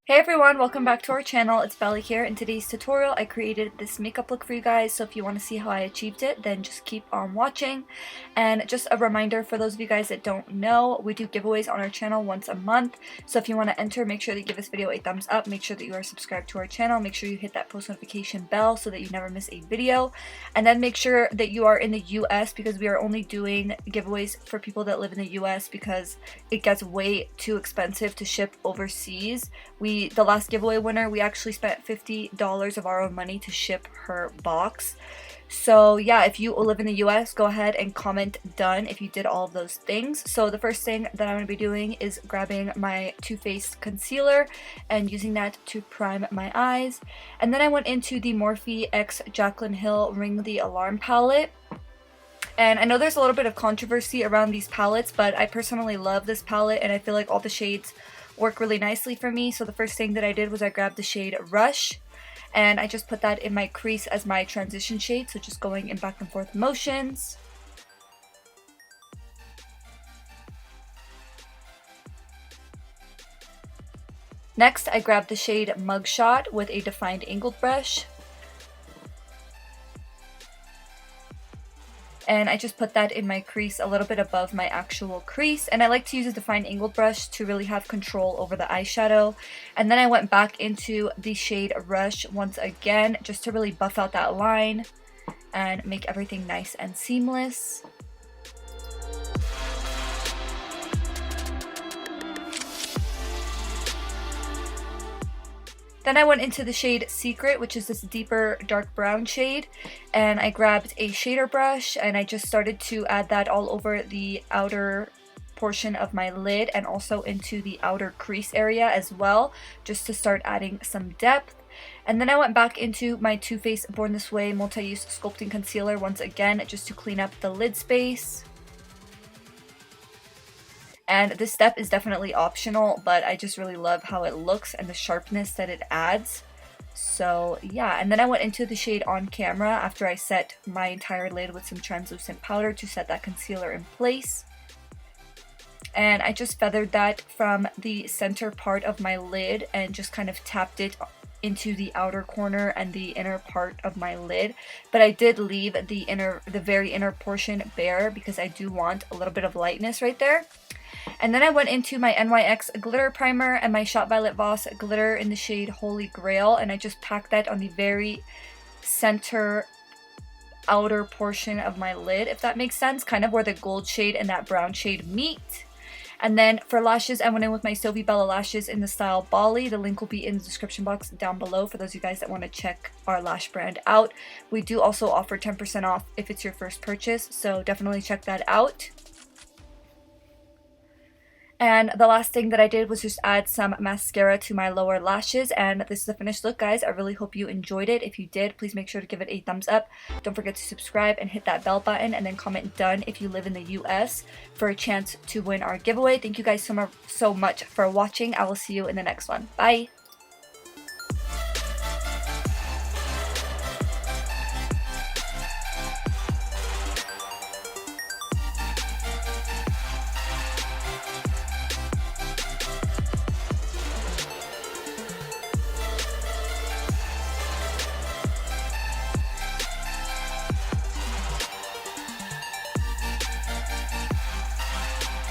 Hey everyone, welcome back to our channel. It's Belly here. In today's tutorial, I created this makeup look for you guys, so if you want to see how I achieved it, then just keep on watching. And just a reminder for those of you guys that don't know, we do giveaways on our channel once a month, so if you want to enter, make sure that you give this video a thumbs up, make sure that you are subscribed to our channel, make sure you hit that post notification bell so that you never miss a video, and then make sure that you are in the US because we are only doing giveaways for people that live in the US because it gets way too expensive to ship overseas. The last giveaway winner, we actually spent $50 of our own money to ship her box. So yeah, if you live in the US, go ahead and comment done if you did all of those things. So the first thing that I'm going to be doing is grabbing my Too Faced concealer and using that to prime my eyes. And then I went into the Morphe X Jaclyn Hill Ring the Alarm palette. And I know there's a little bit of controversy around these palettes, but I personally love this palette and I feel like all the shades work really nicely for me. So the first thing that I did was I grabbed the shade Rush and I just put that in my crease as my transition shade, so just going in back and forth motions. Next, I grabbed the shade Mugshot with a defined angled brush. And I just put that in my crease a little bit above my actual crease, and I like to use a defined angled brush to really have control over the eyeshadow. And then I went back into the shade Rush once again just to really buff out that line and make everything nice and seamless. Then I went into the shade Secret, which is this deeper dark brown shade, and I grabbed a shader brush and I just started to add that all over the outer portion of my lid and also into the outer crease area as well, just to start adding some depth. And then I went back into my Too Faced Born This Way Multi-Use Sculpting Concealer once again, just to clean up the lid space. And this step is definitely optional, but I just really love how it looks and the sharpness that it adds. So yeah, and then I went into the shade On Camera after I set my entire lid with some translucent powder to set that concealer in place. And I just feathered that from the center part of my lid and just kind of tapped it into the outer corner and the inner part of my lid, but I did leave the very inner portion bare because I do want a little bit of lightness right there. And then I went into my NYX glitter primer and my Shot Violet Voss glitter in the shade Holy Grail, and I just packed that on the very center outer portion of my lid, if that makes sense, kind of where the gold shade and that brown shade meet. And then for lashes, I went in with my Sylvie Bella lashes in the style Bali. The link will be in the description box down below for those of you guys that want to check our lash brand out. We do also offer 10% off if it's your first purchase, so definitely check that out. And the last thing that I did was just add some mascara to my lower lashes, and this is the finished look, guys. I really hope you enjoyed it. If you did, please make sure to give it a thumbs up. Don't forget to subscribe and hit that bell button, and then comment done if you live in the US for a chance to win our giveaway. Thank you guys so much for watching. I will see you in the next one. Bye!